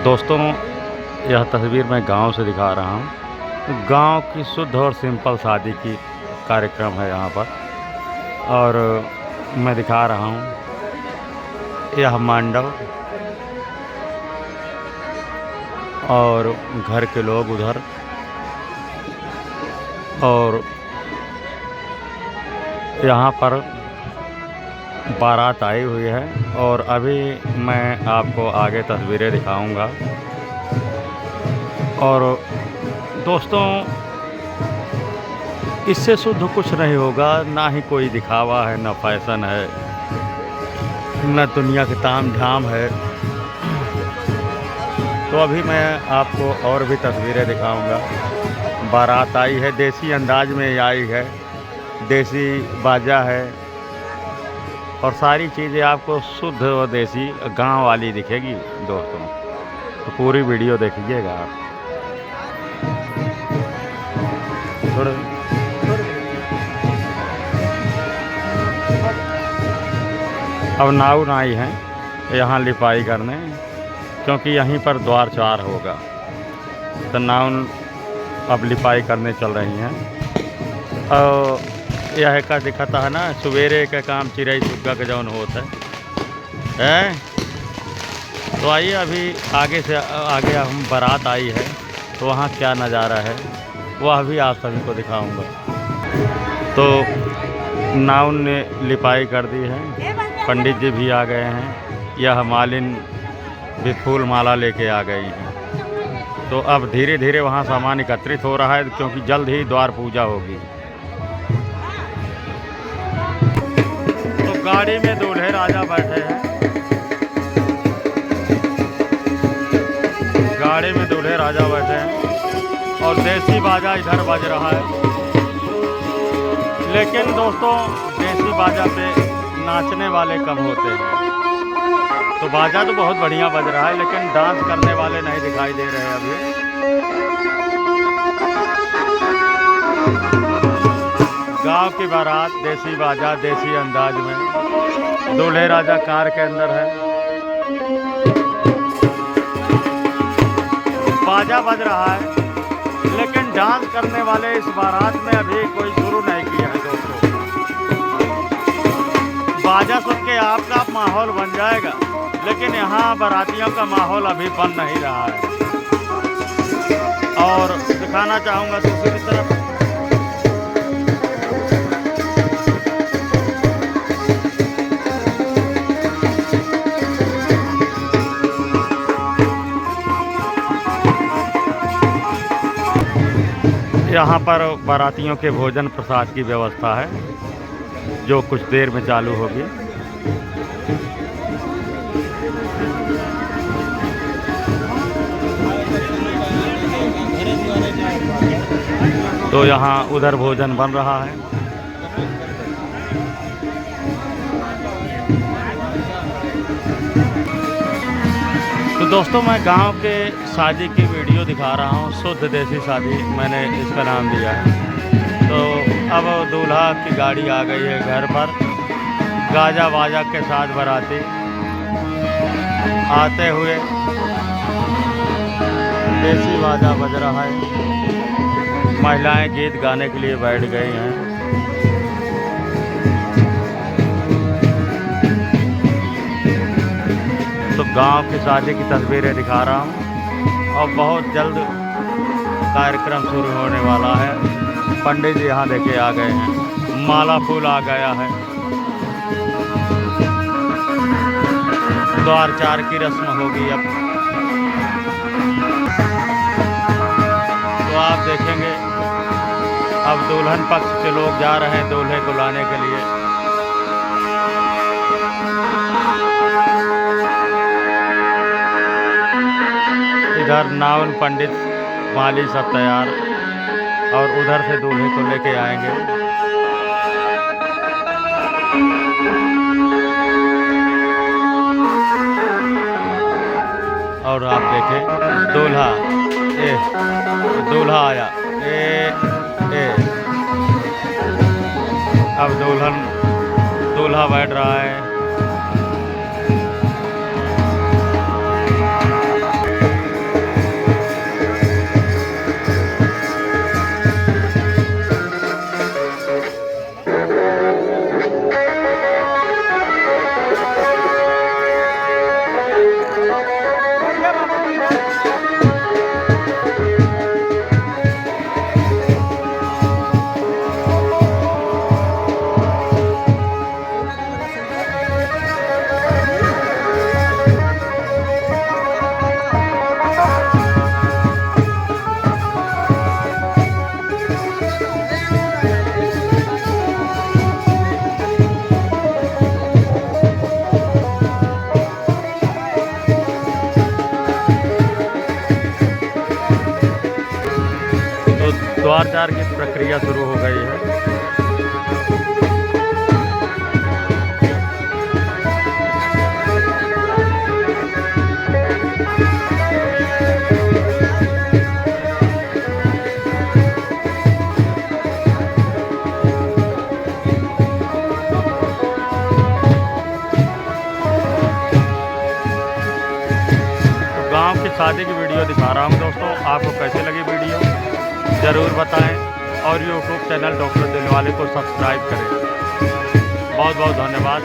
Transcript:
दोस्तों, यह तस्वीर मैं गांव से दिखा रहा हूं। गांव की शुद्ध और सिंपल शादी की कार्यक्रम है यहाँ पर, और मैं दिखा रहा हूं यह मंडप और घर के लोग उधर, और यहाँ पर बारात आई हुई है। और अभी मैं आपको आगे तस्वीरें दिखाऊंगा। और दोस्तों, इससे शुद्ध कुछ नहीं होगा, ना ही कोई दिखावा है, ना फैशन है, न दुनिया के ताम झाम है। तो अभी मैं आपको और भी तस्वीरें दिखाऊंगा। बारात आई है, देसी अंदाज में आई है, देसी बाजा है, और सारी चीज़ें आपको शुद्ध और देसी गांव वाली दिखेगी दोस्तों। तो पूरी वीडियो देखिएगा आप। थोड़ा अब नाव आई हैं यहाँ लिपाई करने, क्योंकि यहीं पर द्वार चार होगा, तो नाव अब लिपाई करने चल रही हैं। और यह का दिखाता है ना, सवेरे का काम चिड़ै चुग्गा के जौन होता है। तो आइए अभी आगे से आगे हम बारात आई है, तो वहाँ क्या नज़ारा है वह भी आप सभी को दिखाऊंगा। तो नाव ने लिपाई कर दी है, पंडित जी भी आ गए हैं, यह मालिन भी फूल माला लेके आ गई हैं। तो अब धीरे धीरे वहाँ सामान एकत्रित हो रहा है, क्योंकि जल्द ही द्वार पूजा होगी। गाड़ी में दूल्हे राजा बैठे हैं, गाड़ी में दूल्हे राजा बैठे हैं, और देसी बाजा इधर बज रहा है। लेकिन दोस्तों, देसी बाजा पे नाचने वाले कम होते हैं। तो बाजा तो बहुत बढ़िया बज रहा है, लेकिन डांस करने वाले नहीं दिखाई दे रहे हैं अभी। गांव की बारात, देसी बाजा, देसी अंदाज में, दूल्हे राजा कार के अंदर है, बाजा बज रहा है, लेकिन डांस करने वाले इस बारात में अभी कोई शुरू नहीं किया है दोस्तों। बाजा सुन के आपका माहौल बन जाएगा, लेकिन यहाँ बारातियों का माहौल अभी बन नहीं रहा है। और दिखाना चाहूँगा दूसरी तरफ, यहाँ पर बारातियों के भोजन प्रसाद की व्यवस्था है, जो कुछ देर में चालू होगी। तो यहाँ उधर भोजन बन रहा है। तो दोस्तों, मैं गांव के शादी की वीडियो दिखा रहा हूँ, शुद्ध देसी शादी मैंने इसका नाम दिया है। तो अब दूल्हा की गाड़ी आ गई है घर पर, गाजा बाजा के साथ बाराती आते हुए, देसी बाजा बज रहा है, महिलाएं गीत गाने के लिए बैठ गई हैं। तो गांव की शादी की तस्वीरें दिखा रहा हूं, और बहुत जल्द कार्यक्रम शुरू होने वाला है। पंडित जी यहाँ लेके आ गए हैं, माला फूल आ गया है, द्वार चार की रस्म होगी अब। तो आप देखेंगे अब दुल्हन पक्ष के लोग जा रहे हैं दूल्हे को लाने के लिए। इधर नावन पंडित माली सब तैयार, और उधर से दूल्हे को लेके आएंगे। और आप देखें दूल्हा, दूल्हा आया, अब दूल्हा बैठ रहा है। द्वार 4 की प्रक्रिया शुरू हो गई है। गांव की शादी की वीडियो दिखा रहा हूं दोस्तों, आपको कैसे लगी वीडियो ज़रूर बताएं और यूट्यूब चैनल डॉक्टर दिलवाले को सब्सक्राइब करें। बहुत बहुत धन्यवाद।